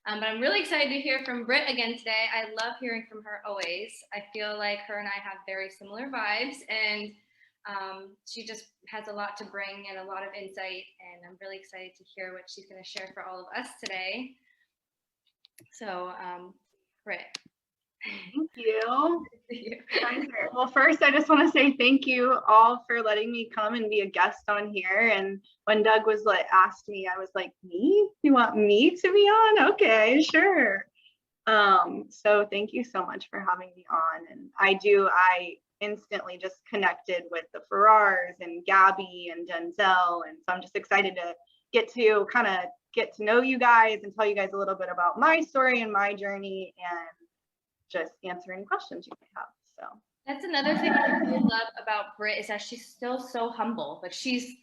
But I'm really excited to hear from Britt again today. I love hearing from her always. I feel like her and I have very similar vibes, and she just has a lot to bring and a lot of insight, and I'm really excited to hear what she's going to share for all of us today. So, Britt. Thank you. Well, first, I just want to say thank you all for letting me come and be a guest on here. And when Doug was asked me, I was like, me? You want me to be on? Okay, sure. So thank you so much for having me on. And I instantly just connected with the Farrars and Gabby and Denzel. And so I'm just excited to get to know you guys and tell you guys a little bit about my story and my journey, and just answer any questions you might have. So that's another thing I really love about Britt is that she's still so humble. Like, she's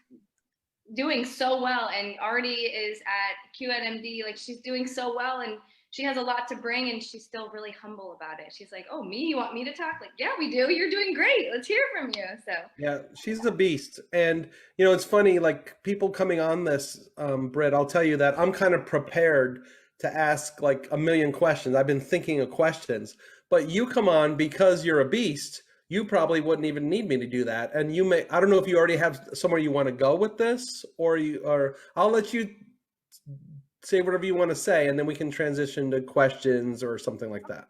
doing so well and already is at QNMD. Like, she's doing so well and she has a lot to bring, and she's still really humble about it. She's like, oh, me? You want me to talk? Like, yeah, we do. You're doing great. Let's hear from you. So yeah, she's a beast. And, you know, it's funny, like, people coming on this, Britt, I'll tell you that I'm kind of prepared to ask like a million questions. I've been thinking of questions, but you come on because you're a beast. You probably wouldn't even need me to do that. And you may, I don't know if you already have somewhere you want to go with this, or I'll let you say whatever you want to say, and then we can transition to questions or something like that.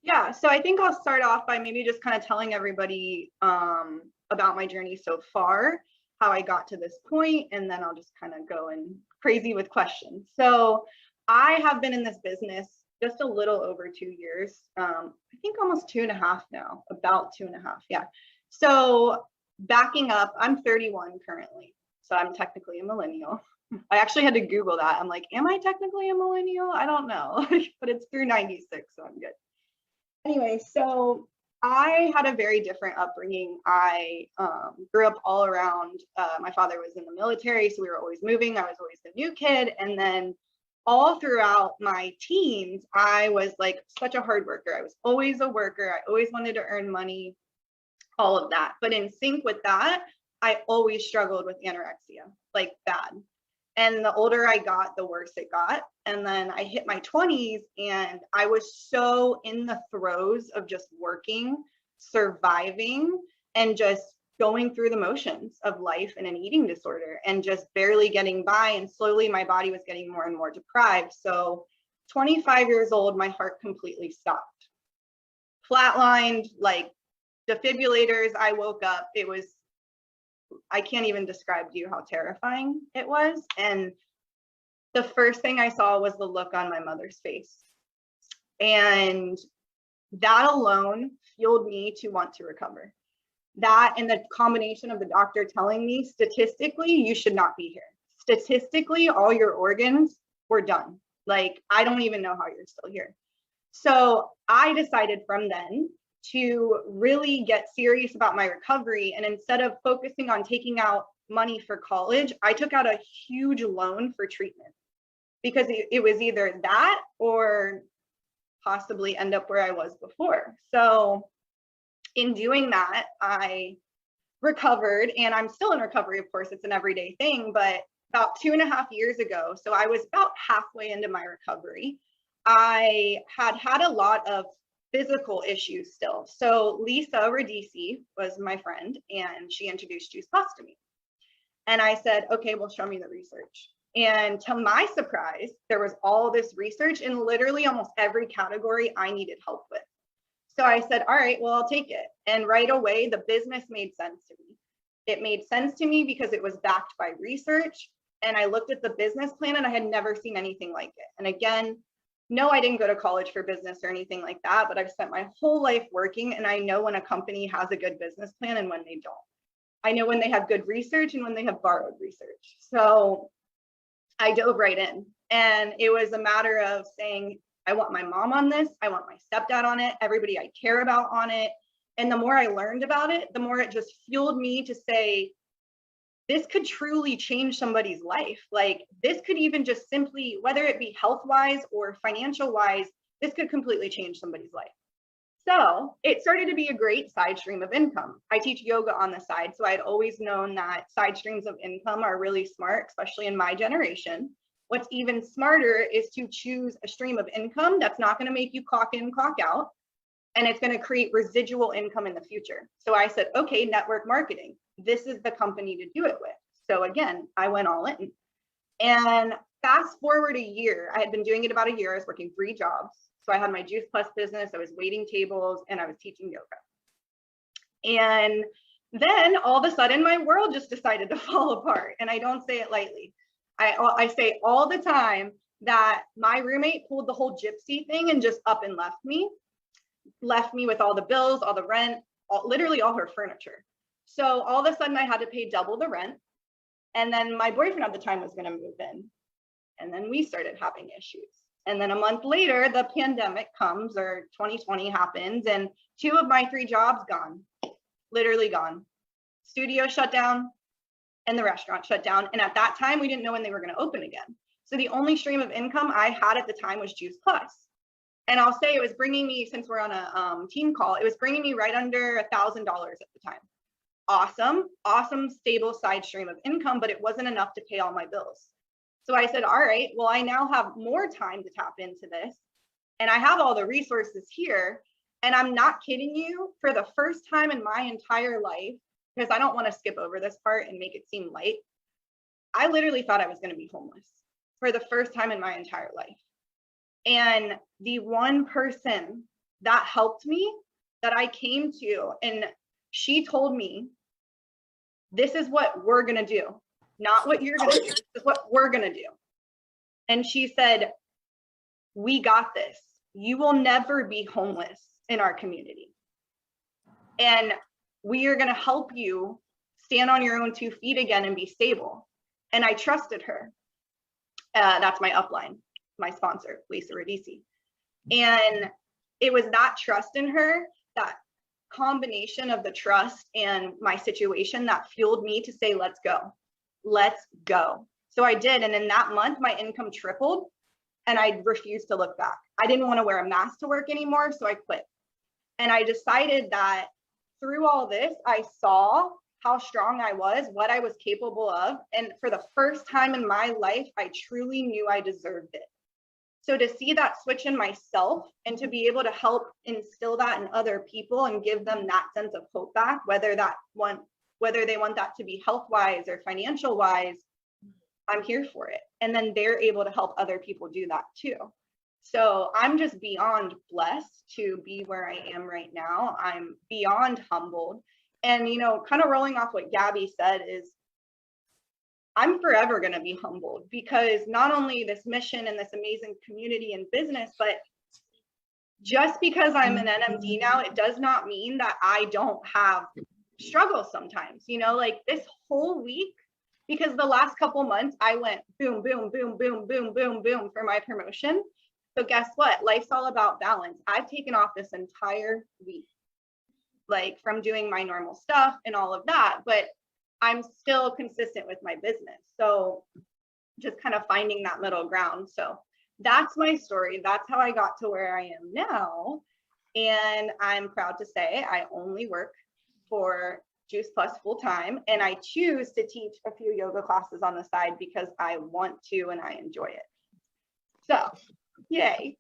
Yeah, so I think I'll start off by maybe just kind of telling everybody about my journey so far, how I got to this point, and then I'll just kind of go in crazy with questions. So I have been in this business just a little over 2 years. I think almost 2.5 now, about 2.5. Yeah. So backing up, I'm 31 currently. So I'm technically a millennial. I actually had to Google that. I'm like, am I technically a millennial? I don't know, but it's through 96, so I'm good. Anyway, so I had a very different upbringing. I grew up all around. My father was in the military, so we were always moving. I was always the new kid. And then all throughout my teens, I was like such a hard worker. I was always a worker. I always wanted to earn money, all of that. But in sync with that, I always struggled with anorexia, like bad. And the older I got, the worse it got. And then I hit my 20s and I was so in the throes of just working, surviving, and just going through the motions of life and an eating disorder and just barely getting by. And slowly my body was getting more and more deprived. So 25 years old, my heart completely stopped. Flatlined, like defibrillators. I woke up. It was, I can't even describe to you how terrifying it was. And the first thing I saw was the look on my mother's face. And that alone fueled me to want to recover. That and the combination of the doctor telling me statistically, you should not be here. Statistically, all your organs were done. Like, I don't even know how you're still here. So I decided from then to really get serious about my recovery. And instead of focusing on taking out money for college, I took out a huge loan for treatment, because it was either that or possibly end up where I was before. So in doing that, I recovered, and I'm still in recovery. Of course, it's an everyday thing, but about 2.5 years ago, so I was about halfway into my recovery, I had a lot of physical issues still. So Lisa Radici was my friend, and she introduced Juice Plus to me. And I said, okay, well, show me the research. And to my surprise, there was all this research in literally almost every category I needed help with. So I said, all right, well, I'll take it. And right away, the business made sense to me. It made sense to me because it was backed by research. And I looked at the business plan and I had never seen anything like it. And again, no, I didn't go to college for business or anything like that, but I've spent my whole life working, and I know when a company has a good business plan and when they don't. I know when they have good research and when they have borrowed research. So I dove right in, and it was a matter of saying, I want my mom on this. I want my stepdad on it, everybody I care about on it. And the more I learned about it, the more it just fueled me to say, this could truly change somebody's life. Like, this could even just simply, whether it be health-wise or financial-wise, this could completely change somebody's life. So it started to be a great side stream of income. I teach yoga on the side, so I'd always known that side streams of income are really smart, especially in my generation. What's even smarter is to choose a stream of income that's not going to make you clock in, clock out, and it's going to create residual income in the future. So I said, okay, network marketing, this is the company to do it with. So again, I went all in. And fast forward a year, I had been doing it about a year. I was working 3 jobs. So I had my Juice Plus business, I was waiting tables, and I was teaching yoga. And then all of a sudden my world just decided to fall apart. And I don't say it lightly. I say all the time that my roommate pulled the whole gypsy thing and just up and left me with all the bills, all the rent, literally all her furniture. So all of a sudden I had to pay double the rent. And then my boyfriend at the time was going to move in. And then we started having issues. And then a month later, the pandemic comes, or 2020 happens, and 2 of my 3 jobs gone, literally gone. Studio shut down and the restaurant shut down. And at that time, we didn't know when they were going to open again. So the only stream of income I had at the time was Juice Plus. And I'll say it was bringing me, since we're on a team call, it was bringing me right under $1,000 at the time. Awesome, stable side stream of income, but it wasn't enough to pay all my bills. So I said, all right, well, I now have more time to tap into this, and I have all the resources here. And I'm not kidding you, for the first time in my entire life, because I don't want to skip over this part and make it seem light, I literally thought I was going to be homeless for the first time in my entire life. And the one person that helped me, that I came to, and she told me, this is what we're going to do, not what you're going to do. This is what we're going to do. And she said, we got this. You will never be homeless in our community. And we are going to help you stand on your own 2 feet again and be stable. And I trusted her. That's my upline, my sponsor, Lisa Radici. And it was that trust in her, that combination of the trust and my situation, that fueled me to say, let's go. So I did. And in that month, my income tripled, and I refused to look back. I didn't want to wear a mask to work anymore, so I quit. And I decided that through all this, I saw how strong I was, what I was capable of. And for the first time in my life, I truly knew I deserved it. So to see that switch in myself and to be able to help instill that in other people and give them that sense of hope back, whether they want that to be health-wise or financial-wise, I'm here for it. And then they're able to help other people do that too. So I'm just beyond blessed to be where I am right now. I'm beyond humbled. And, you know, kind of rolling off what Gabby said is, I'm forever going to be humbled, because not only this mission and this amazing community and business, but just because I'm an NMD now, it does not mean that I don't have struggles sometimes, you know, like this whole week, because the last couple months I went boom, boom, boom, boom, boom, boom, boom for my promotion. So guess what? Life's all about balance. I've taken off this entire week, like from doing my normal stuff and all of that, but I'm still consistent with my business. So just kind of finding that middle ground. So that's my story. That's how I got to where I am now. And I'm proud to say I only work for Juice Plus full time, and I choose to teach a few yoga classes on the side because I want to and I enjoy it. So, yay.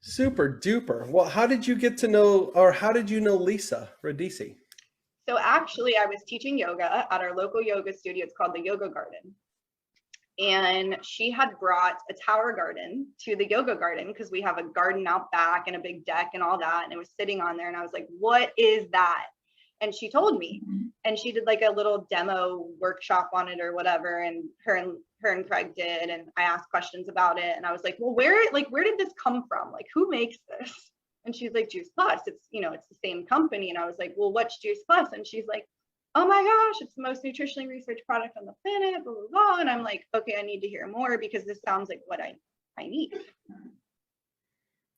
Super duper. Well, how did you get to know, or how did you know Lisa Radici? So actually, I was teaching yoga at our local yoga studio. It's called the Yoga Garden. And she had brought a tower garden to the yoga garden, because we have a garden out back and a big deck and all that. And it was sitting on there. And I was like, what is that? And she told me, and she did like a little demo workshop on it or whatever. And her and Craig did. And I asked questions about it. And I was like, well, where did this come from? Like, who makes this? And she's like, Juice Plus. It's, you know, it's the same company. And I was like, well, what's Juice Plus? And she's like, oh my gosh, it's the most nutritionally researched product on the planet, blah, blah, blah. And I'm like, okay, I need to hear more, because this sounds like what I need.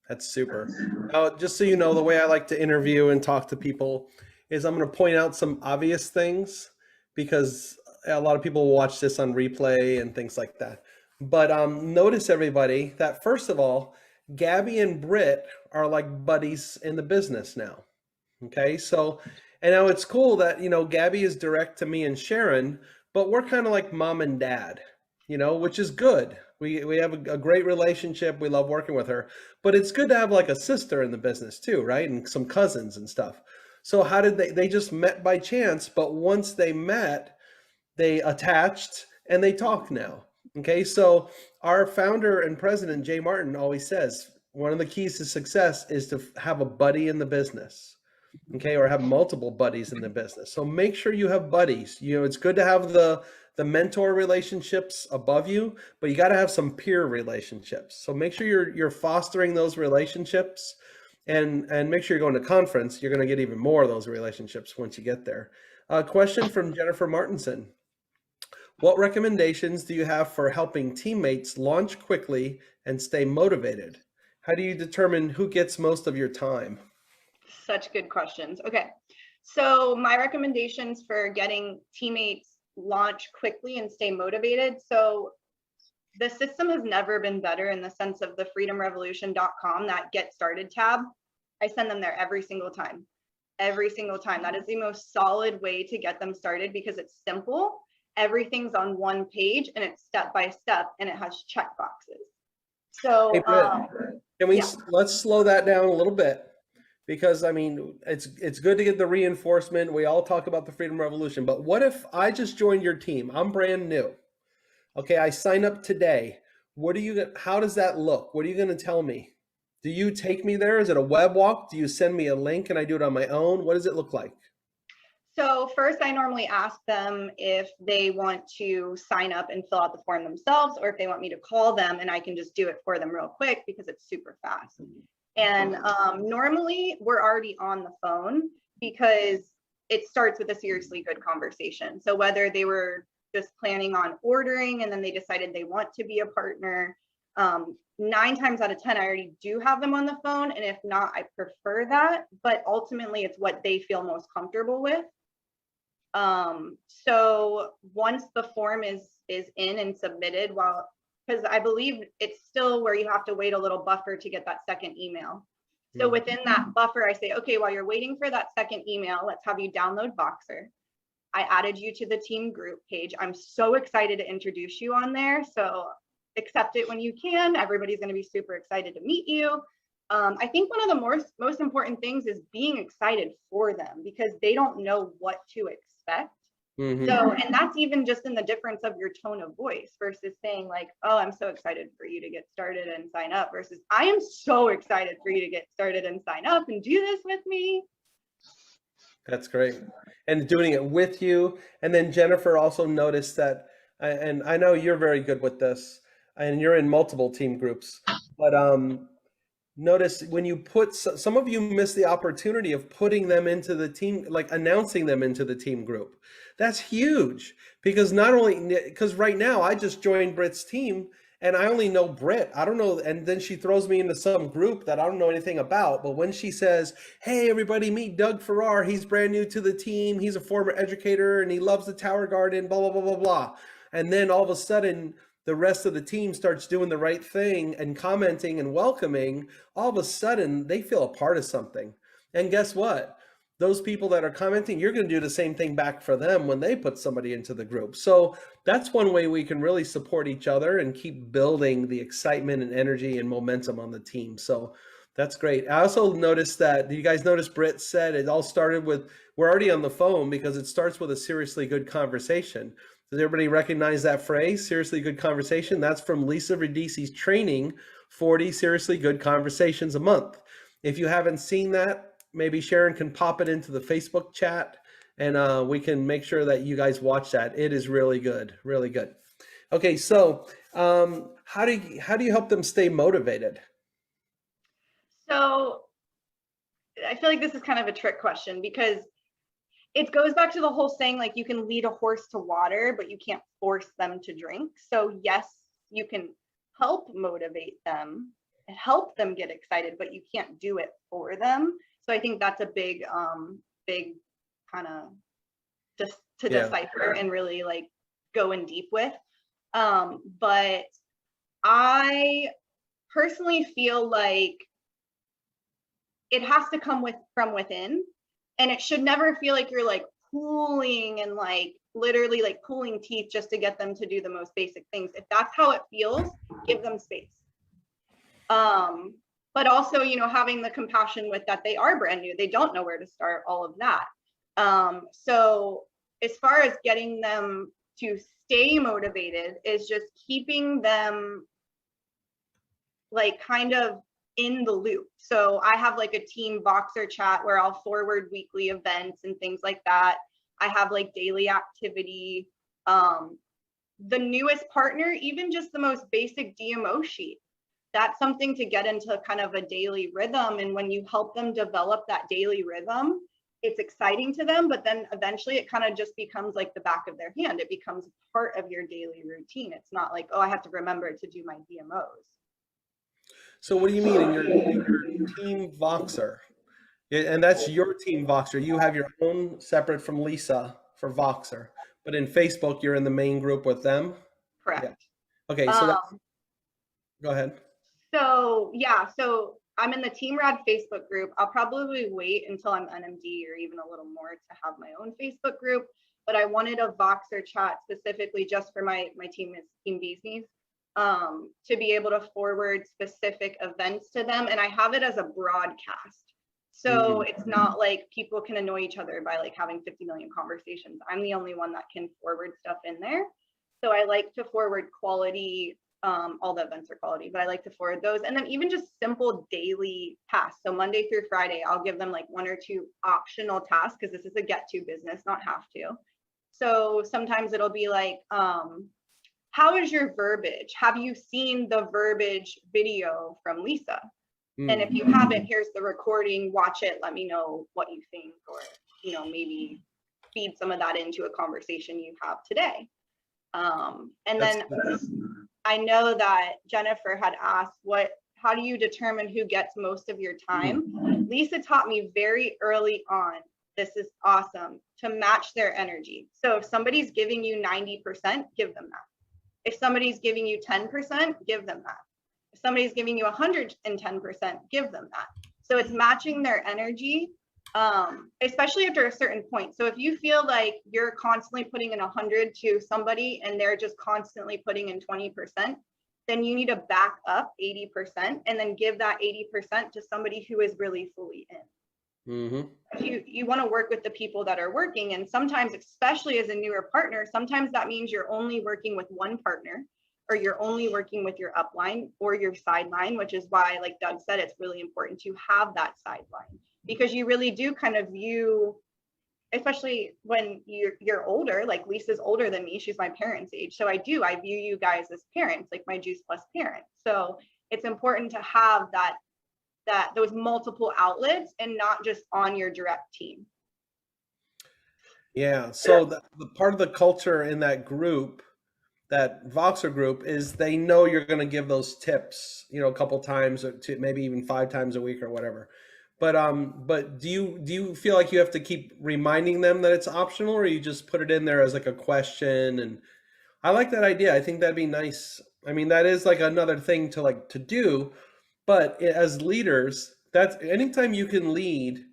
That's super. Now, just so you know, the way I like to interview and talk to people is I'm going to point out some obvious things, because a lot of people will watch this on replay and things like that. But notice, everybody, that first of all, Gabby and Britt are like buddies in the business now. Okay, so, and now it's cool that, you know, Gabby is direct to me and Sharon, but we're kind of like mom and dad, which is good. We have a great relationship. We love working with her, but it's good to have like a sister in the business too, right? And some cousins and stuff. So how did they just met by chance, but once they met, they attached and they talk now. Okay. So our founder and president, Jay Martin, always says one of the keys to success is to have a buddy in the business. Okay, or have multiple buddies in the business. So make sure you have buddies. It's good to have the mentor relationships above you, but you got to have some peer relationships. So make sure you're fostering those relationships, and make sure you're going to conference. You're going to get even more of those relationships once you get there. A question from Jennifer Martinson. What recommendations do you have for helping teammates launch quickly and stay motivated? How do you determine who gets most of your time? Such good questions. Okay, so my recommendations for getting teammates launch quickly and stay motivated. So the system has never been better in the sense of the freedomrevolution.com, that get started tab. I send them there every single time. Every single time. That is the most solid way to get them started because it's simple. Everything's on one page and it's step by step and it has check boxes. So hey, Britt, let's slow that down a little bit. Because I mean, it's good to get the reinforcement. We all talk about the Freedom Revolution, but what if I just joined your team? I'm brand new. Okay, I sign up today. How does that look? What are you going to tell me? Do you take me there? Is it a web walk? Do you send me a link and I do it on my own? What does it look like? So first, I normally ask them if they want to sign up and fill out the form themselves, or if they want me to call them and I can just do it for them real quick because it's super fast. And normally we're already on the phone because it starts with a seriously good conversation. So whether they were just planning on ordering and then they decided they want to be a partner, 9 times out of 10, I already do have them on the phone. And if not, I prefer that. But ultimately, it's what they feel most comfortable with. So once the form is in and submitted, because I believe it's still where you have to wait a little buffer to get that second email. So within that buffer, I say, okay, while you're waiting for that second email, let's have you download Boxer. I added you to the team group page. I'm so excited to introduce you on there. So accept it when you can. Everybody's going to be super excited to meet you. I think one of the most important things is being excited for them because they don't know what to expect. Mm-hmm. So, and that's even just in the difference of your tone of voice versus saying like, oh, I'm so excited for you to get started and sign up versus I am so excited for you to get started and sign up and do this with me. That's great. And doing it with you. And then Jennifer also noticed that, and I know you're very good with this and you're in multiple team groups, but notice when you put, some of you miss the opportunity of putting them into the team, like announcing them into the team group. That's huge because because right now I just joined Britt's team and I only know Britt. I don't know. And then she throws me into some group that I don't know anything about. But when she says, hey, everybody meet Doug Farrar. He's brand new to the team. He's a former educator and he loves the Tower Garden, blah, blah, blah, blah, blah. And then all of a sudden, the rest of the team starts doing the right thing and commenting and welcoming. All of a sudden, they feel a part of something. And guess what? Those people that are commenting, you're going to do the same thing back for them when they put somebody into the group. So that's one way we can really support each other and keep building the excitement and energy and momentum on the team. So that's great. I also noticed that, do you guys notice Britt said it all started with, we're already on the phone because it starts with a seriously good conversation. Does everybody recognize that phrase, seriously good conversation? That's from Lisa Radice's training, 40 seriously good conversations a month. If you haven't seen that, maybe Sharon can pop it into the Facebook chat and we can make sure that you guys watch that. It is really good, really good. Okay, so how do you help them stay motivated? So I feel like this is kind of a trick question because it goes back to the whole saying, like you can lead a horse to water, but you can't force them to drink. So yes, you can help motivate them, help them get excited, but you can't do it for them. So I think that's a big kind of just to decipher and really like go in deep with. But I personally feel like it has to come from within, and it should never feel like you're like pulling and like literally like pulling teeth just to get them to do the most basic things. If that's how it feels, give them space. But also, you know, having the compassion with that they are brand new, they don't know where to start, all of that. So as far as getting them to stay motivated is just keeping them like kind of in the loop. So I have like a team Voxer chat where I'll forward weekly events and things like that. I have like daily activity. The newest partner, even just the most basic DMO sheet, that's something to get into kind of a daily rhythm. And when you help them develop that daily rhythm, it's exciting to them, but then eventually it kind of just becomes like the back of their hand. It becomes part of your daily routine. It's not like, oh, I have to remember to do my DMOs. So what do you mean in your team Voxer? And that's your team Voxer. You have your own separate from Lisa for Voxer, but in Facebook, you're in the main group with them? Correct. Yeah. Okay, so that's, go ahead. So yeah, so I'm in the Team Rad Facebook group. I'll probably wait until I'm NMD or even a little more to have my own Facebook group, but I wanted a Voxer chat specifically just for my team is Team Beasties, to be able to forward specific events to them. And I have it as a broadcast. So it's not like people can annoy each other by like having 50 million conversations. I'm the only one that can forward stuff in there. So I like to forward quality, all the events are quality, but I like to forward those. And then even just simple daily tasks. So Monday through Friday, I'll give them like 1 or 2 optional tasks because this is a get to business, not have to. So sometimes it'll be like, how is your verbiage? Have you seen the verbiage video from Lisa? And if you haven't, here's the recording, watch it, let me know what you think, or, you know, maybe feed some of that into a conversation you have today. And then I know that Jennifer had asked, how do you determine who gets most of your time? Lisa taught me very early on, this is awesome, to match their energy. So if somebody's giving you 90%, give them that. If somebody's giving you 10%, give them that. If somebody's giving you 110%, give them that. So it's matching their energy, especially after a certain point. So if you feel like you're constantly putting in 100 to somebody and they're just constantly putting in 20%, then you need to back up 80% and then give that 80% to somebody who is really fully in. You want to work with the people that are working. And sometimes, especially as a newer partner, sometimes that means you're only working with one partner, or you're only working with your upline or your sideline, which is why, like Doug said, it's really important to have that sideline, because you really do kind of view, especially when you're older, like Lisa's older than me, she's my parents' age. So I view you guys as parents, like my Juice Plus parents. So it's important to have those multiple outlets and not just on your direct team. Yeah, so the part of the culture in that group, that Voxer group, is they know you're going to give those tips, you know, a couple times, or maybe even 5 times a week or whatever. But do you feel like you have to keep reminding them that it's optional, or you just put it in there as like a question? And I like that idea. I think that'd be nice. I mean, that is like another thing to do, but as leaders, that's anytime you can lead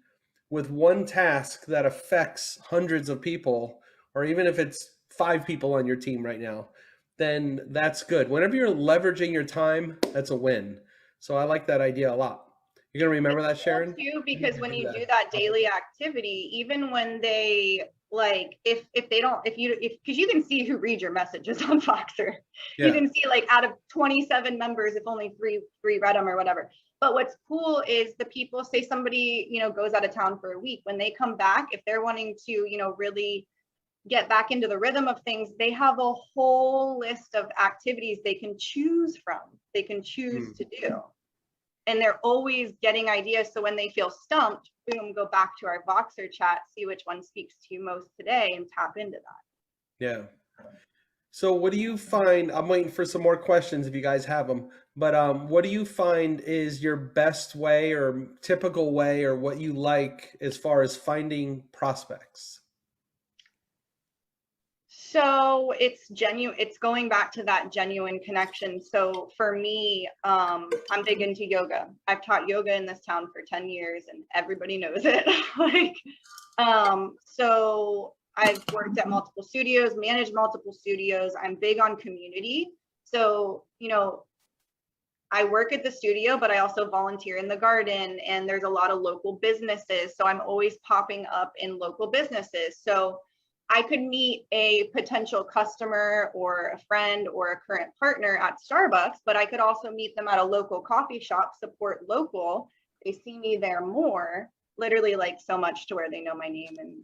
with one task that affects hundreds of people, or even if it's 5 people on your team right now, then that's good. Whenever you're leveraging your time, that's a win. So I like that idea a lot. You're gonna remember that, Sharon? Too, because when you do that daily activity, even when they like, because you can see who reads your messages on Voxer. Yeah. You can see like out of 27 members, if only three read them or whatever. But what's cool is the people, say somebody, you know, goes out of town for a week, when they come back, if they're wanting to, you know, really get back into the rhythm of things, they have a whole list of activities they can choose from, they can choose to do. And they're always getting ideas. So when they feel stumped, boom, go back to our Voxer chat, see which one speaks to you most today and tap into that. Yeah. So what do you find, I'm waiting for some more questions if you guys have them, but what do you find is your best way or typical way, or what you like as far as finding prospects? So it's genuine, it's going back to that genuine connection. So for me, I'm big into yoga. I've taught yoga in this town for 10 years and everybody knows it. Like, so I've worked at multiple studios, managed multiple studios. I'm big on community. So, you know, I work at the studio, but I also volunteer in the garden, and there's a lot of local businesses. So I'm always popping up in local businesses. So I could meet a potential customer or a friend or a current partner at Starbucks, but I could also meet them at a local coffee shop, support local. They see me there more, literally like so much to where they know my name and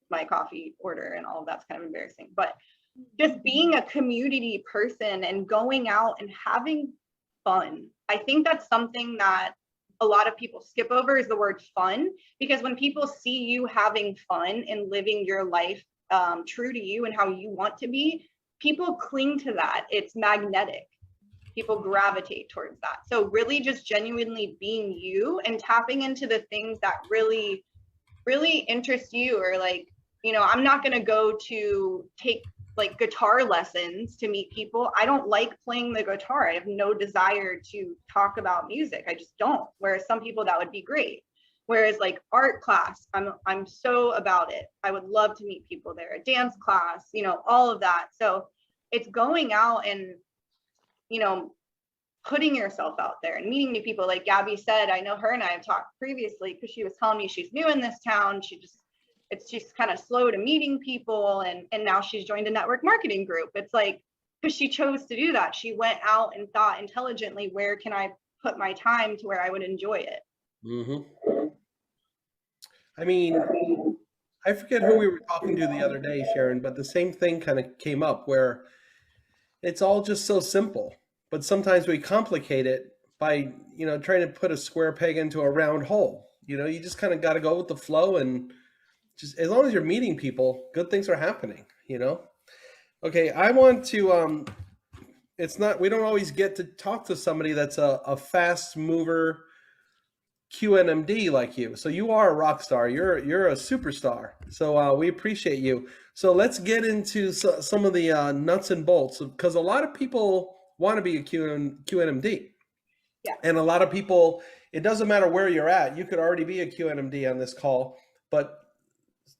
my coffee order and all of that's kind of embarrassing. But just being a community person and going out and having fun. I think that's something that a lot of people skip over, is the word fun, because when people see you having fun and living your life true to you and how you want to be, people cling to that. It's magnetic. People gravitate towards that. So really just genuinely being you and tapping into the things that really, really interest you. Or like, you know, I'm not going to go to take like guitar lessons to meet people. I don't like playing the guitar. I have no desire to talk about music. I just don't. Whereas some people, that would be great. Whereas like art class, I'm so about it. I would love to meet people there. A dance class, you know, all of that. So it's going out and, you know, putting yourself out there and meeting new people. Like Gabby said, I know her and I have talked previously because she was telling me she's new in this town. She's kind of slow to meeting people, and now she's joined a network marketing group. It's like, because she chose to do that. She went out and thought intelligently, where can I put my time to where I would enjoy it? Mm-hmm. I mean, I forget who we were talking to the other day, Sharon, but the same thing kind of came up where it's all just so simple, but sometimes we complicate it by, you know, trying to put a square peg into a round hole. You know, you just kind of got to go with the flow, and just as long as you're meeting people, good things are happening, you know? Okay, I want to, we don't always get to talk to somebody that's a fast mover QNMD like you. So you are a rock star. You're a superstar. So we appreciate you. So let's get into some of the nuts and bolts, because a lot of people want to be a QNMD. Yeah. And a lot of people, it doesn't matter where you're at. You could already be a QNMD on this call, but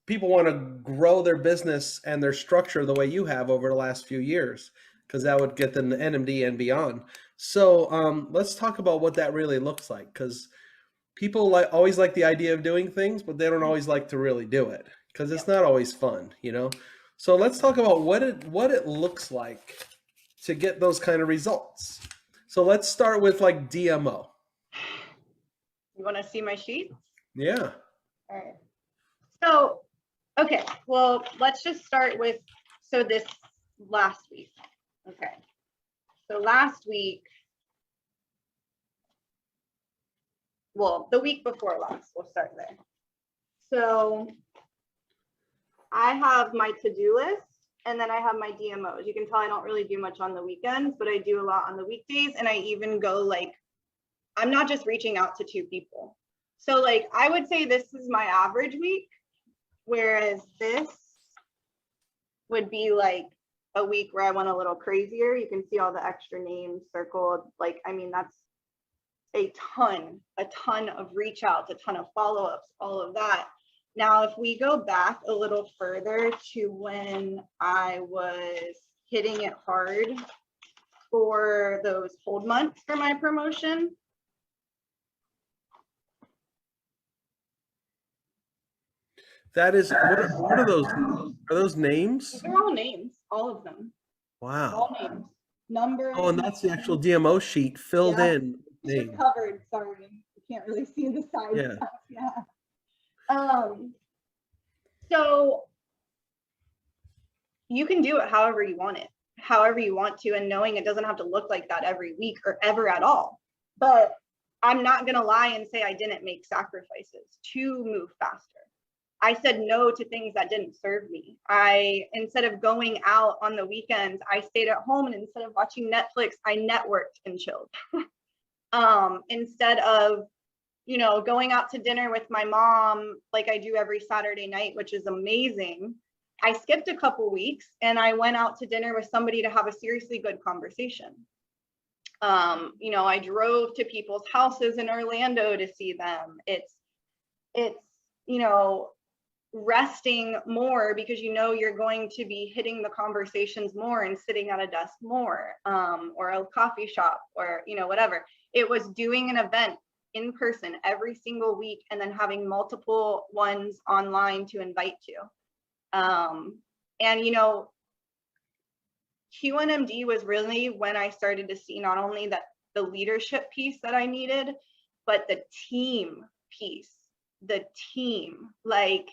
people want to grow their business and their structure the way you have over the last few years, because that would get them the NMD and beyond. So let's talk about what that really looks like, because people always like the idea of doing things, but they don't always like to really do it, because it's not always fun, you know? So let's talk about what it looks like to get those kind of results. So let's start with like DMO. You want to see my sheets? Yeah. All right. So, okay, well, let's just start with, so this last week. Okay. So last week, well, the week before last, we'll start there. So I have my to-do list, and then I have my DMOs. You can tell I don't really do much on the weekends, but I do a lot on the weekdays. And I even go like, I'm not just reaching out to 2 people. So like, I would say this is my average week, whereas this would be like a week where I went a little crazier. You can see all the extra names circled. Like, I mean, that's a ton of reach outs, a ton of follow-ups, all of that. Now, if we go back a little further to when I was hitting it hard for those hold months for my promotion. That is, what are those? Are those names? They're all names, all of them. Wow. All names. Numbers. Oh, and that's the actual DMO sheet filled in. Name. Covered, sorry. You can't really see the side stuff. Yeah. So you can do it however you want it, however you want to, and knowing it doesn't have to look like that every week or ever at all. But I'm not gonna lie and say I didn't make sacrifices to move faster. I said no to things that didn't serve me. Instead of going out on the weekends, I stayed at home, and instead of watching Netflix, I networked and chilled. Instead of, you know, going out to dinner with my mom like I do every Saturday night, which is amazing, I skipped a couple weeks and I went out to dinner with somebody to have a seriously good conversation. You know, I drove to people's houses in Orlando to see them. It's, you know, resting more because you know you're going to be hitting the conversations more and sitting at a desk more, or a coffee shop, or, you know, whatever. It was doing an event in person every single week and then having multiple ones online to invite to. And, you know, QNMD was really when I started to see not only that the leadership piece that I needed, but the team piece, the team, like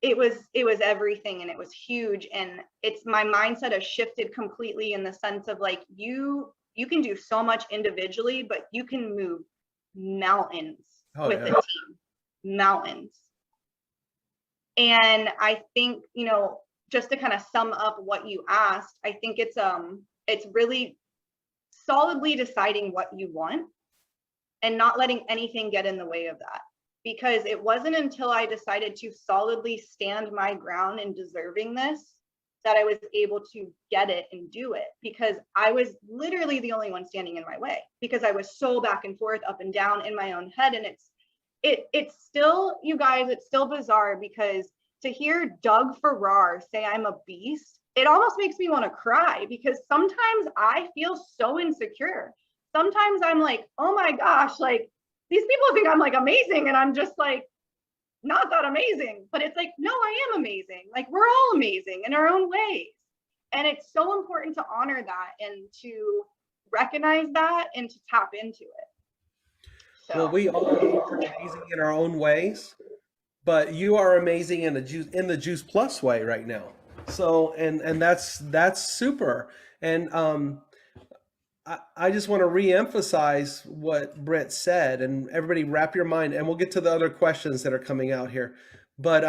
it was everything, and it was huge. And it's, my mindset has shifted completely in the sense of like, you can do so much individually, but you can move mountains with a team, mountains. And I think, you know, just to kind of sum up what you asked, I think it's really solidly deciding what you want and not letting anything get in the way of that. Because it wasn't until I decided to solidly stand my ground in deserving this that I was able to get it and do it, because I was literally the only one standing in my way, because I was so back and forth, up and down in my own head. And it's still, you guys, it's still bizarre, because to hear Doug Farrar say I'm a beast, it almost makes me want to cry, because sometimes I feel so insecure. Sometimes I'm like, oh my gosh, like these people think I'm like amazing and I'm just like not that amazing. But it's like, no, I am amazing. Like we're all amazing in our own ways. And it's so important to honor that and to recognize that and to tap into it. So. Well, we all are amazing in our own ways, but you are amazing in the Juice Plus way right now. So, and that's super. And I just want to reemphasize what Britt said, and everybody wrap your mind, and we'll get to the other questions that are coming out here. But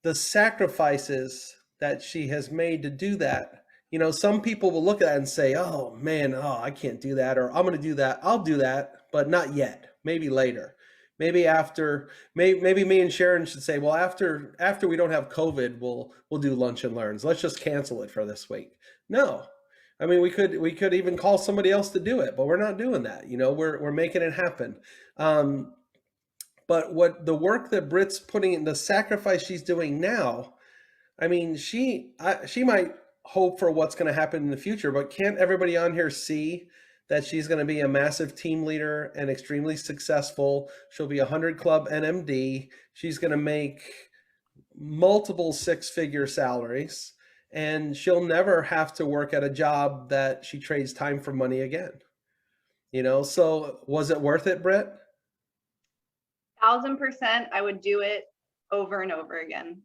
the sacrifices that she has made to do that, you know, some people will look at that and say, oh man, oh, I can't do that, or I'm going to do that. I'll do that, but not yet. Maybe later. Maybe after, maybe me and Sharon should say, well, after we don't have COVID, we'll do lunch and learns. Let's just cancel it for this week. No. I mean, we could even call somebody else to do it, but we're not doing that. You know, we're making it happen. But what the work that Britt's putting in, the sacrifice she's doing now, I mean, she might hope for what's going to happen in the future, but can't everybody on here see that she's going to be a massive team leader and extremely successful? She'll be 100 Club NMD. She's going to make multiple six-figure salaries. And she'll never have to work at a job that she trades time for money again. You know, so was it worth it, Britt? 1000%. I would do it over and over again.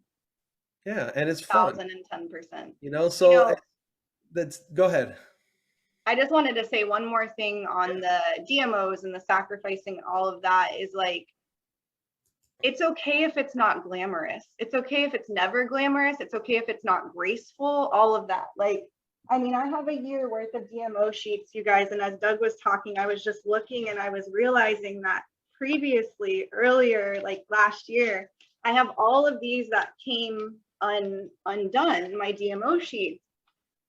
Yeah, and it's fun. 1010%. You know, so you know, that's, go ahead. I just wanted to say one more thing on the DMOs and the sacrificing, all of that is like, it's okay if it's not glamorous. It's okay if it's never glamorous. It's okay if it's not graceful, all of that. Like, I mean, I have a year worth of DMO sheets, you guys. And as Doug was talking, I was just looking and I was realizing that previously, earlier, like last year, I have all of these that came undone, my DMO sheets.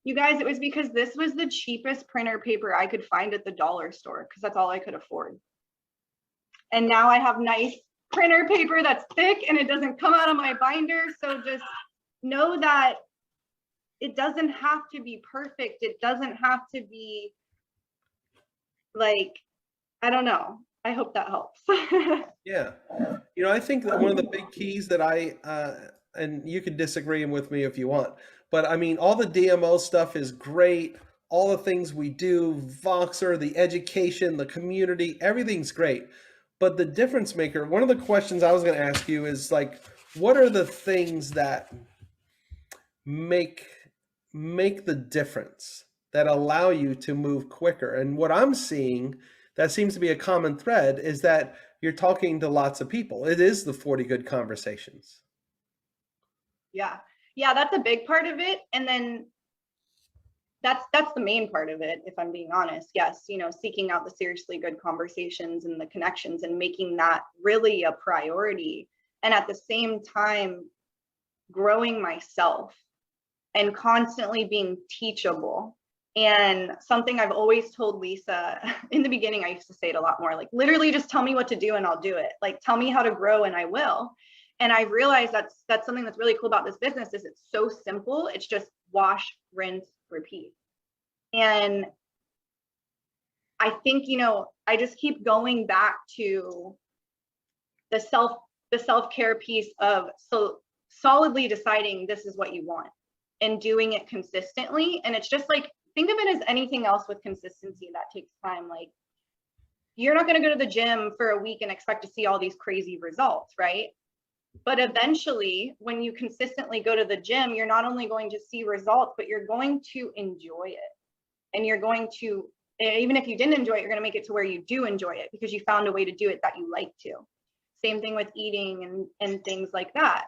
You guys, it was because this was the cheapest printer paper I could find at the dollar store, because that's all I could afford. And now I have nice printer paper that's thick and it doesn't come out of my binder. So just know that it doesn't have to be perfect. It doesn't have to be like, I don't know. I hope that helps. Yeah. You know, I think that one of the big keys that and you can disagree with me if you want, but I mean, all the DMO stuff is great. All the things we do, Voxer, the education, the community, everything's great. But the difference maker, one of the questions I was going to ask you is like, what are the things that make the difference, that allow you to move quicker? And what I'm seeing that seems to be a common thread is that you're talking to lots of people. It is the 40 good conversations. Yeah, that's a big part of it. And then that's the main part of it, if I'm being honest. Yes, you know, seeking out the seriously good conversations and the connections and making that really a priority. and at the same time growing myself and constantly being teachable. And something I've always told Lisa in the beginning, I used to say it a lot more, like literally just tell me what to do and I'll do it. Like tell me how to grow and I will. And I realized that's something that's really cool about this business is it's so simple. It's just wash, rinse, repeat. And I think, you know, I just keep going back to the self-care piece of so solidly deciding this is what you want and doing it consistently. And it's just like, think of it as anything else with consistency that takes time. Like you're not going to go to the gym for a week and expect to see all these crazy results, right? But eventually, when you consistently go to the gym, you're not only going to see results, but you're going to enjoy it. And you're going to, even if you didn't enjoy it, you're going to make it to where you do enjoy it because you found a way to do it that you like to. Same thing with eating and things like that.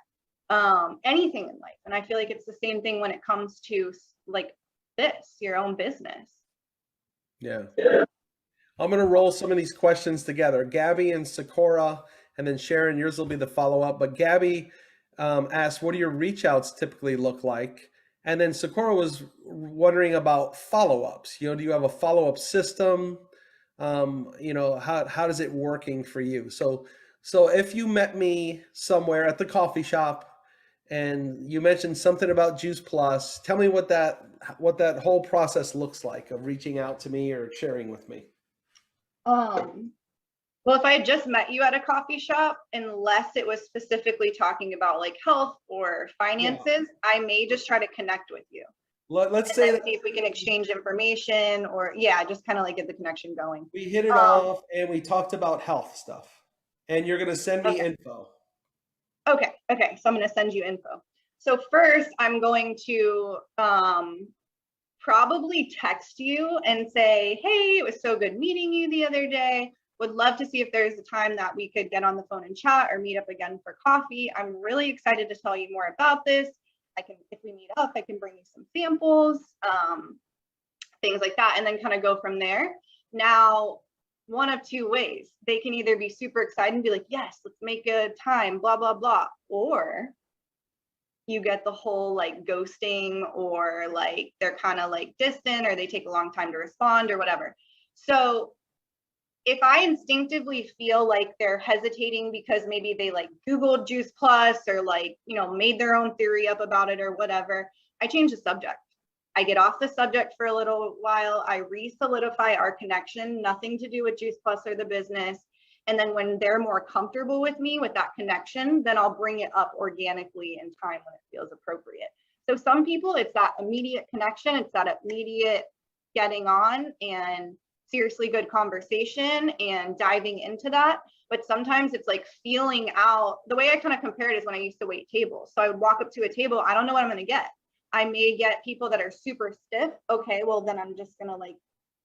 Anything in life. And I feel like it's the same thing when it comes to like this, your own business. Yeah. I'm going to roll some of these questions together. Gabby and Sakura, and then Sharon, yours will be the follow-up. But Gabby asked, what do your reach outs typically look like? And then Sakura was wondering about follow-ups. You know, do you have a follow-up system? You know, how does it working for you? So if you met me somewhere at the coffee shop and you mentioned something about Juice Plus, tell me what that whole process looks like of reaching out to me or sharing with me. Well, if I had just met you at a coffee shop, unless it was specifically talking about like health or finances, I may just try to connect with you. Let's say that, see if we can exchange information or just kind of like get the connection going. We hit it off and we talked about health stuff and you're going to send me info. Okay. So I'm going to send you info. So first I'm going to probably text you and say, hey, it was so good meeting you the other day. Would love to see if there's a time that we could get on the phone and chat or meet up again for coffee. I'm really excited to tell you more about this. If we meet up, I can bring you some samples, things like that, and then kind of go from there. Now, one of two ways. They can either be super excited and be like, yes, let's make a time, blah, blah, blah. Or you get the whole like ghosting or like they're kind of like distant or they take a long time to respond or whatever. So if I instinctively feel like they're hesitating because maybe they like Googled Juice Plus or like, you know, made their own theory up about it or whatever, I change the subject. I get off the subject for a little while. I re-solidify our connection, nothing to do with Juice Plus or the business. And then when they're more comfortable with me with that connection, then I'll bring it up organically in time when it feels appropriate. So some people, it's that immediate connection. It's that immediate getting on and seriously good conversation and diving into that. But sometimes it's like feeling out. The way I kind of compare it is when I used to wait tables. So I would walk up to a table. I don't know what I'm going to get. I may get people that are super stiff. Okay, well, then I'm just going to like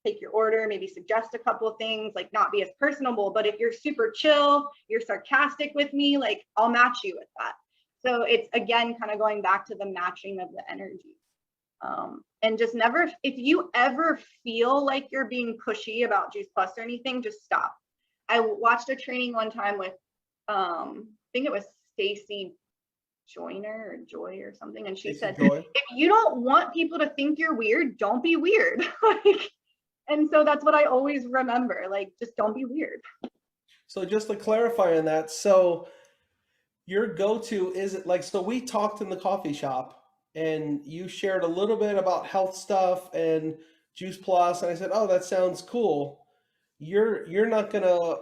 take your order, maybe suggest a couple of things, like not be as personable. But if you're super chill, you're sarcastic with me, like I'll match you with that. So it's again, kind of going back to the matching of the energy. And just never, if you ever feel like you're being pushy about Juice Plus or anything, just stop. I watched a training one time with, I think it was Stacy Joyner or Joy or something. And she said, if you don't want people to think you're weird, don't be weird. And so that's what I always remember, like, just don't be weird. So just to clarify on that, so your go-to is it like, so we talked in the coffee shop and you shared a little bit about health stuff and Juice Plus, and I said, oh, that sounds cool. You're not gonna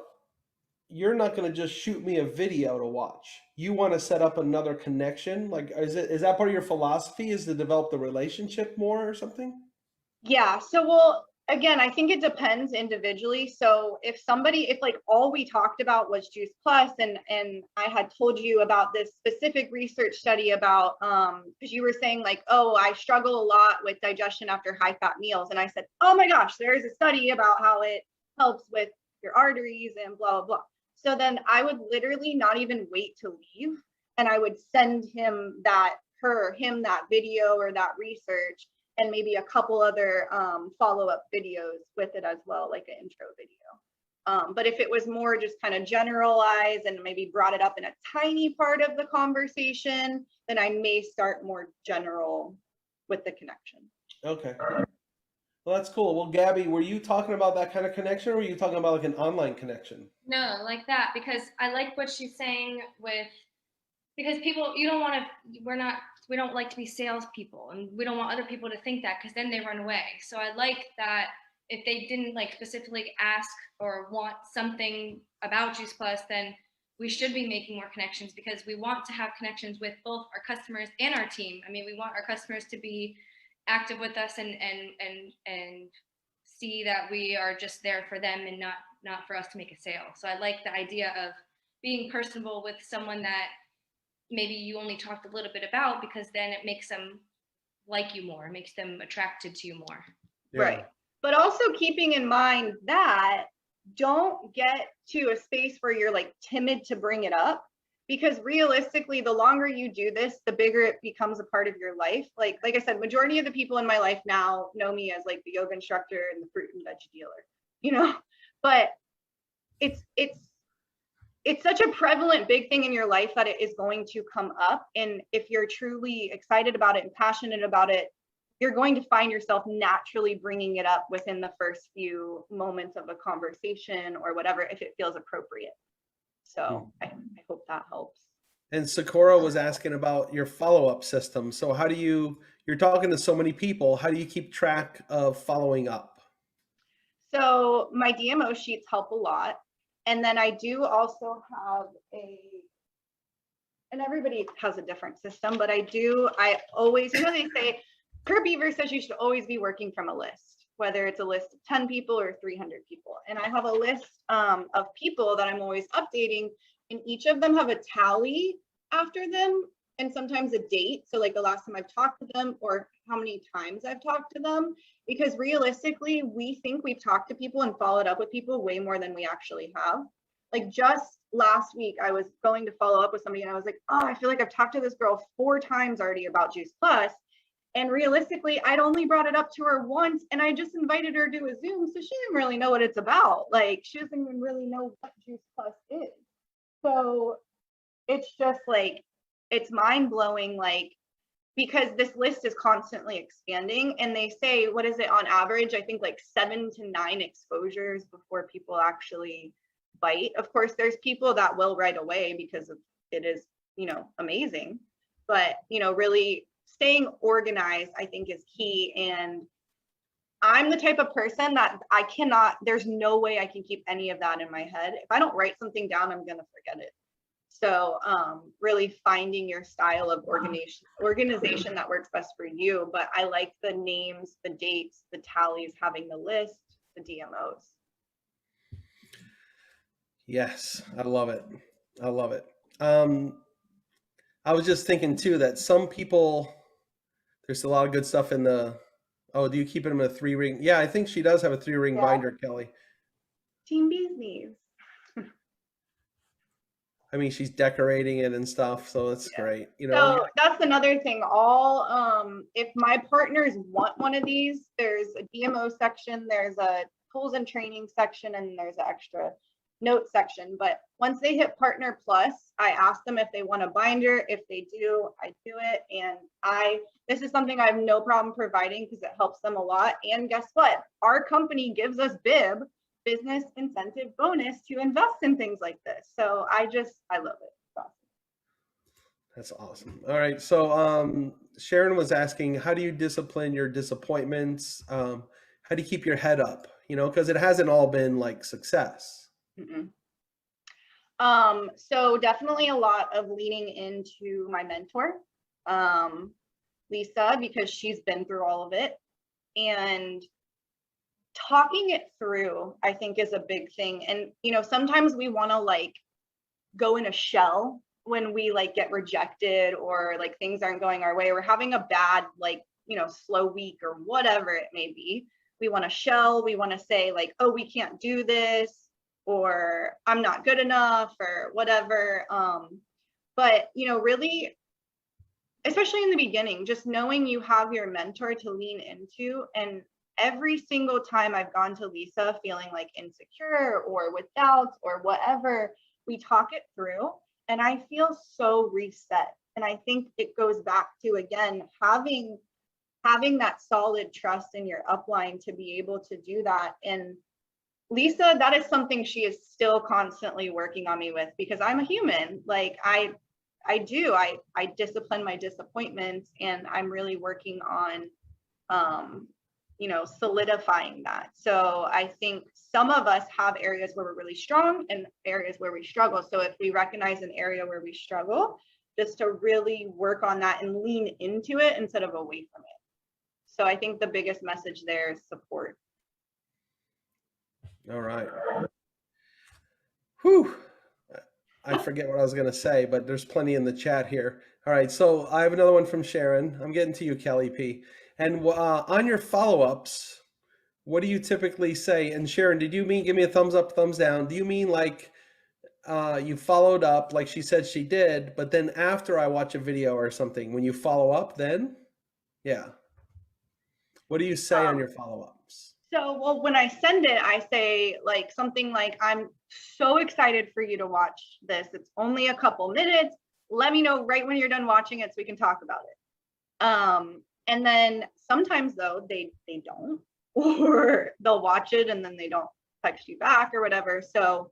just shoot me a video to watch. You want to set up another connection. Like, is that part of your philosophy, is to develop the relationship more or something? Yeah. So, well, again, I think it depends individually. So if like all we talked about was Juice Plus and I had told you about this specific research study about, because you were saying like, oh, I struggle a lot with digestion after high fat meals. And I said, oh my gosh, there is a study about how it helps with your arteries and blah, blah, blah. So then I would literally not even wait to leave. And I would send him that video or that research and maybe a couple other follow-up videos with it as well, like an intro video. But if it was more just kind of generalized and maybe brought it up in a tiny part of the conversation, then I may start more general with the connection. Okay. Well, that's cool. Well, Gabby, were you talking about that kind of connection, or were you talking about like an online connection? No, like that, because I like what she's saying with, because people, you don't want to, we don't like to be salespeople, and we don't want other people to think that, because then they run away. So I like that if they didn't like specifically ask or want something about Juice Plus, then we should be making more connections, because we want to have connections with both our customers and our team. I mean, we want our customers to be active with us and see that we are just there for them and not for us to make a sale. So I like the idea of being personable with someone that maybe you only talked a little bit about, because then it makes them like you more, makes them attracted to you more. Yeah. Right. But also keeping in mind that don't get to a space where you're like timid to bring it up, because realistically, the longer you do this, the bigger it becomes a part of your life. Like I said, majority of the people in my life now know me as like the yoga instructor and the fruit and veg dealer, but it's such a prevalent big thing in your life that it is going to come up. And if you're truly excited about it and passionate about it, you're going to find yourself naturally bringing it up within the first few moments of a conversation or whatever, if it feels appropriate. So I hope that helps. And Sakura was asking about your follow-up system. So how do you're talking to so many people, how do you keep track of following up? So my DMO sheets help a lot. And then I do also have and everybody has a different system, but I always, they say, Kurt Beaver says you should always be working from a list, whether it's a list of 10 people or 300 people. And I have a list of people that I'm always updating, and each of them have a tally after them and sometimes a date. So like the last time I've talked to them or how many times I've talked to them, because realistically, we think we've talked to people and followed up with people way more than we actually have. Like just last week, I was going to follow up with somebody and I was like, oh, I feel like I've talked to this girl 4 times already about Juice Plus. And realistically, I'd only brought it up to her once, and I just invited her to a Zoom, so she didn't really know what it's about. Like, she doesn't even really know what Juice Plus is. So it's just like, it's mind blowing, like, because this list is constantly expanding, and they say, what is it on average? I think like 7 to 9 exposures before people actually bite. Of course, there's people that will right away because it is, amazing, but, really staying organized, I think, is key. And I'm the type of person that there's no way I can keep any of that in my head. If I don't write something down, I'm going to forget it. So really finding your style of organization that works best for you. But I like the names, the dates, the tallies, having the list, the DMOs. Yes, I love it. I love it. I was just thinking too that some people, there's a lot of good stuff in do you keep them in a 3-ring? Yeah, I think she does have a 3-ring binder, Kelly. Team Bee's Knees. I mean, she's decorating it and stuff, so it's great. So that's another thing. If my partners want one of these, there's a DMO section, there's a tools and training section, and there's an extra note section. But once they hit Partner Plus, I ask them if they want a binder. If they do, I do it. And this is something I have no problem providing because it helps them a lot. And guess what? Our company gives us BIB, business incentive bonus, to invest in things like this. So I love it. Awesome. That's awesome. All right. So Sharon was asking, how do you discipline your disappointments? How do you keep your head up? Because it hasn't all been like success. Mm-mm. So definitely a lot of leaning into my mentor, Lisa, because she's been through all of it, and talking it through, I think, is a big thing. And, sometimes we want to like go in a shell when we like get rejected or like things aren't going our way. We're having a bad, like, slow week or whatever it may be. We want to shell, we want to say like, oh, we can't do this, or I'm not good enough, or whatever. But, really, especially in the beginning, just knowing you have your mentor to lean into, and every single time I've gone to Lisa feeling like insecure or with doubts or whatever, we talk it through and I feel so reset. And I think it goes back to, again, having that solid trust in your upline to be able to do that. And Lisa, that is something she is still constantly working on me with, because I'm a human. Like I discipline my disappointments, and I'm really working on solidifying that. So I think some of us have areas where we're really strong and areas where we struggle. So if we recognize an area where we struggle, just to really work on that and lean into it instead of away from it. So I think the biggest message there is support. All right. Whew. I forget what I was going to say, but there's plenty in the chat here. All right. So I have another one from Sharon. I'm getting to you, Kelly P. And on your follow-ups, what do you typically say? And Sharon, did you mean, give me a thumbs up, thumbs down? Do you mean like you followed up like she said she did, but then after I watch a video or something, when you follow up then? Yeah. What do you say on your follow-ups? So, well, when I send it, I say like something like, I'm so excited for you to watch this. It's only a couple minutes. Let me know right when you're done watching it so we can talk about it. And then sometimes though, they don't, or they'll watch it and then they don't text you back or whatever. So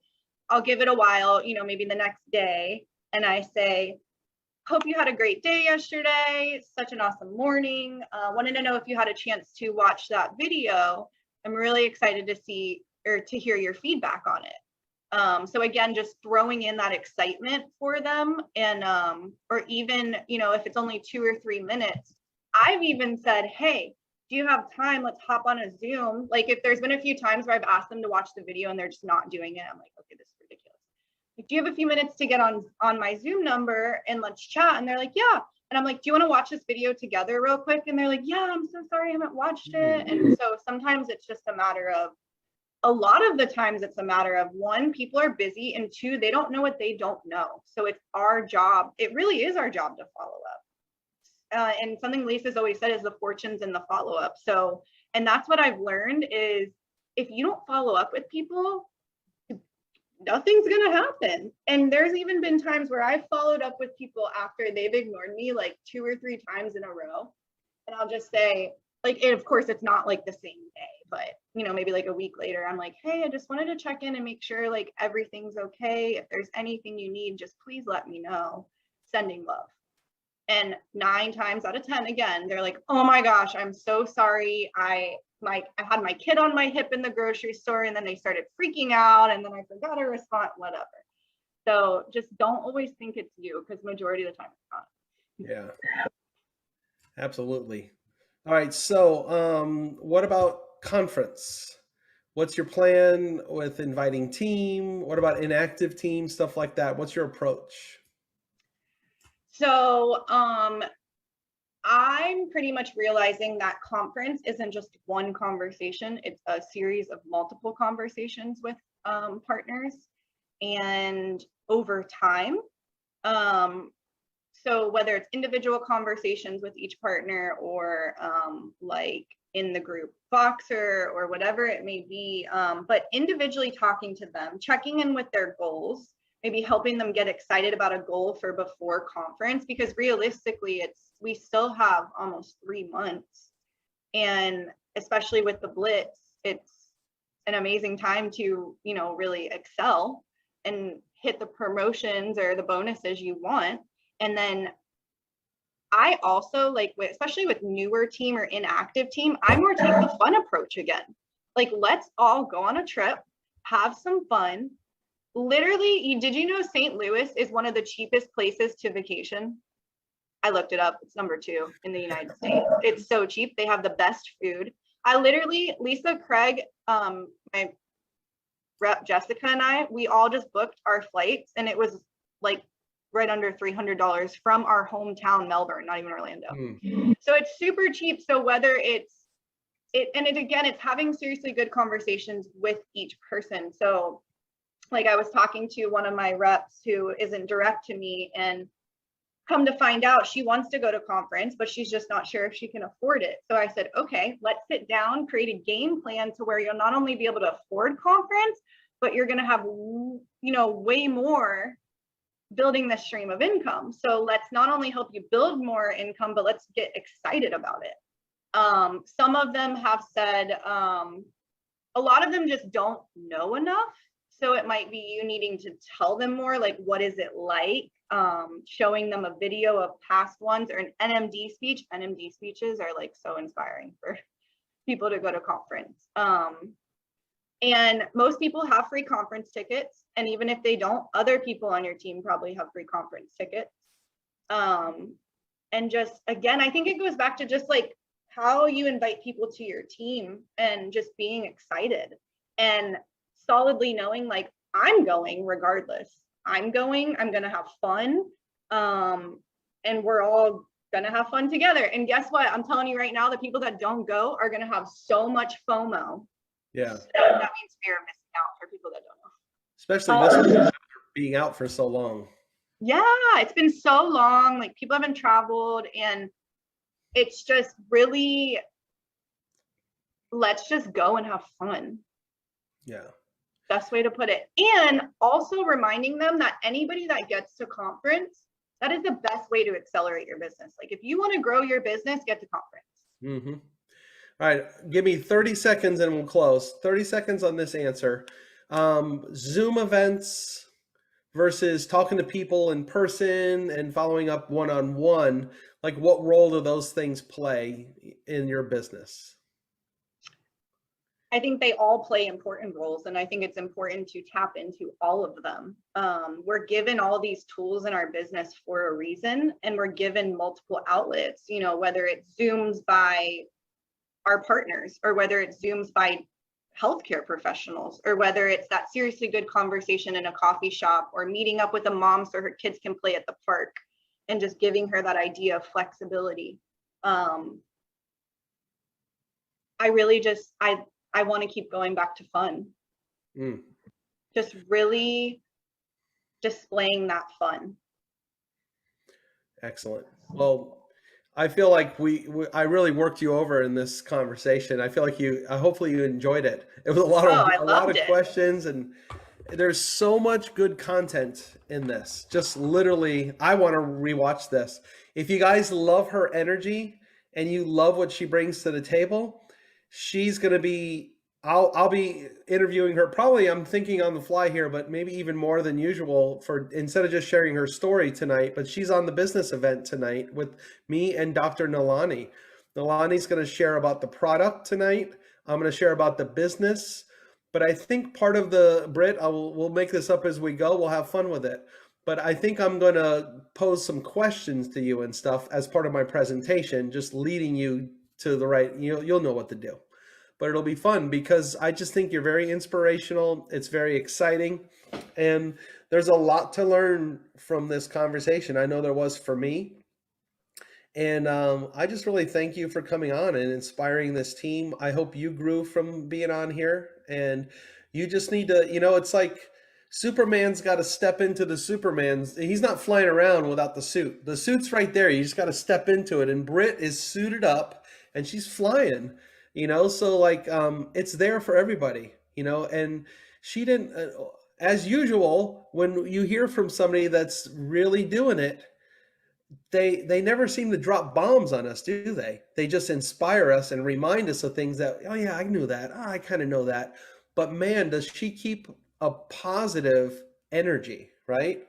I'll give it a while, maybe the next day. And I say, hope you had a great day yesterday. Such an awesome morning. Wanted to know if you had a chance to watch that video. I'm really excited to see or to hear your feedback on it. So again, just throwing in that excitement for them, and or even, if it's only 2 or 3 minutes, I've even said, hey, do you have time? Let's hop on a Zoom. Like if there's been a few times where I've asked them to watch the video and they're just not doing it, I'm like, okay, this is ridiculous. Like, do you have a few minutes to get on my Zoom number and let's chat? And they're like, yeah. And I'm like, do you want to watch this video together real quick? And they're like, yeah, I'm so sorry I haven't watched it. And so sometimes it's just a lot of the times it's a matter of, one, people are busy, and two, they don't know what they don't know. So it's our job. It really is our job to follow up. And something Lisa's always said is the fortune's in the follow-up. So, and that's what I've learned is if you don't follow up with people, nothing's going to happen. And there's even been times where I've followed up with people after they've ignored me like 2 or 3 times in a row. And I'll just say, like, and of course it's not like the same day, but maybe like a week later, I'm like, hey, I just wanted to check in and make sure like everything's okay. If there's anything you need, just please let me know. Sending love. And 9 times out of 10, again, they're like, oh my gosh, I'm so sorry. I had my kid on my hip in the grocery store, and then they started freaking out, and then I forgot to respond, whatever. So just don't always think it's you, because majority of the time it's not. Yeah, absolutely. All right. So what about conference? What's your plan with inviting team? What about inactive team, stuff like that? What's your approach? So I'm pretty much realizing that conference isn't just one conversation. It's a series of multiple conversations with partners, and over time. So whether it's individual conversations with each partner or like in the group Voxer or whatever it may be, but individually talking to them, checking in with their goals, maybe helping them get excited about a goal for before conference, because realistically we still have almost 3 months. And especially with the Blitz, it's an amazing time to, really excel and hit the promotions or the bonuses you want. And then I also like, especially with newer team or inactive team, I more take the fun approach again. Like, let's all go on a trip, have some fun. Literally, did you know St. Louis is one of the cheapest places to vacation? I looked it up. It's number 2 in the United States. It's so cheap. They have the best food. Lisa, Craig, my rep Jessica, and I, we all just booked our flights, and it was like right under $300 from our hometown, Melbourne, not even Orlando. So it's super cheap. So whether it's having seriously good conversations with each person. So like I was talking to one of my reps who isn't direct to me, and come to find out, she wants to go to conference, but she's just not sure if she can afford it. So I said, okay, let's sit down, create a game plan to where you'll not only be able to afford conference, but you're going to have, way more building this stream of income. So let's not only help you build more income, but let's get excited about it. Some of them have said, a lot of them just don't know enough. So it might be you needing to tell them more, like, what is it like? Showing them a video of past ones or an NMD speech. NMD speeches are like so inspiring for people to go to conference. And most people have free conference tickets. And even if they don't, other people on your team probably have free conference tickets. And just, again, I think it goes back to just like how you invite people to your team and just being excited and solidly knowing, like, I'm going regardless. I'm going to have fun. And we're all going to have fun together. And guess what? I'm telling you right now, the people that don't go are going to have so much FOMO. Yeah. So that means fear of missing out for people that don't know. Especially this after being out for so long. Yeah, it's been so long. Like, people haven't traveled, and it's just really, let's just go and have fun. Yeah. Best way to put it. And also reminding them that anybody that gets to conference, that is the best way to accelerate your business. Like, if you want to grow your business, get to conference. Mm-hmm. All right, give me 30 seconds and we'll close. 30 seconds on this answer. Zoom events versus talking to people in person and following up one-on-one. Like, what role do those things play in your business? I think they all play important roles, and I think it's important to tap into all of them. We're given all these tools in our business for a reason, and we're given multiple outlets, whether it's Zooms by our partners, or whether it's Zooms by healthcare professionals, or whether it's that seriously good conversation in a coffee shop, or meeting up with a mom so her kids can play at the park, and just giving her that idea of flexibility. I really just, I want to keep going back to fun. Just really displaying that fun. Excellent. Well, I feel like I really worked you over in this conversation. I feel like hopefully you enjoyed it. It was a lot of questions, and there's so much good content in this. Just literally, I want to rewatch this. If you guys love her energy and you love what she brings to the table, she's going to be, I'll be interviewing her. Probably, I'm thinking on the fly here, but maybe even more than usual, for instead of just sharing her story tonight, but she's on the business event tonight with me and Dr. Nalani. Nalani's going to share about the product tonight. I'm going to share about the business, but I think part of Britt, we'll make this up as we go. We'll have fun with it. But I think I'm going to pose some questions to you and stuff as part of my presentation, just leading you to the right, you'll know what to do. But it'll be fun because I just think you're very inspirational. It's very exciting. And there's a lot to learn from this conversation. I know there was for me. And I just really thank you for coming on and inspiring this team. I hope you grew from being on here. And you just need to, it's like Superman's got to step into the Superman's. He's not flying around without the suit. The suit's right there. You just got to step into it. And Britt is suited up and she's flying. So like, it's there for everybody, and she didn't, as usual, when you hear from somebody that's really doing it, they never seem to drop bombs on us, do they? They just inspire us and remind us of things that, oh yeah, I knew that. Oh, I kind of know that. But man, does she keep a positive energy, right?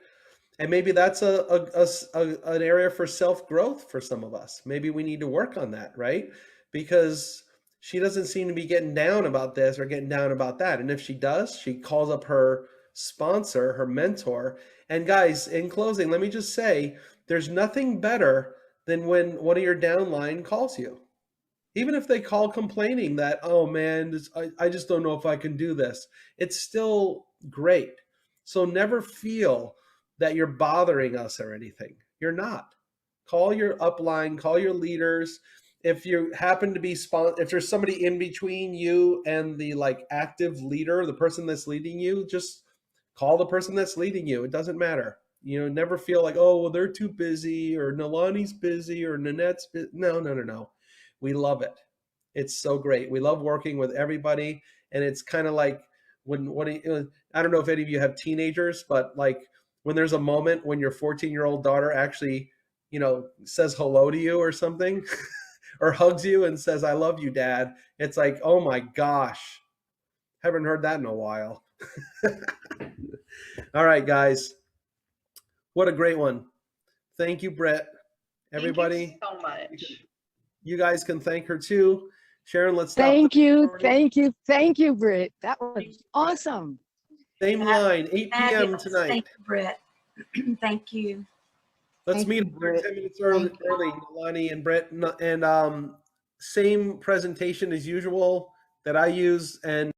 And maybe that's an area for self-growth for some of us. Maybe we need to work on that, right? Because she doesn't seem to be getting down about this or getting down about that. And if she does, she calls up her sponsor, her mentor. And guys, in closing, let me just say, there's nothing better than when one of your downline calls you. Even if they call complaining that, oh man, I just don't know if I can do this. It's still great. So never feel that you're bothering us or anything. You're not. Call your upline, call your leaders. If you happen to be if there's somebody in between you and the active leader, the person that's leading you, just call the person that's leading you. It doesn't matter. You know, never feel like, oh, well, they're too busy, or Nalani's busy, or Nanette's busy. No, no, no, no. We love it. It's so great. We love working with everybody. And it's kind of like I don't know if any of you have teenagers, but like when there's a moment when your 14-year-old daughter actually, you know, says hello to you or something, or hugs you and says, I love you, Dad. It's like, oh my gosh, haven't heard that in a while. All right, guys. What a great one. Thank you, Britt. Everybody. Thank you so much. You guys can thank her too. Sharon, let's stop. Thank you, Britt. That was awesome. Same line, 8 p.m. tonight. Thank you, Britt. Thank you. Let's Thank meet you, Britt. 10 minutes early, Nalani and Britt. And same presentation as usual that I use. And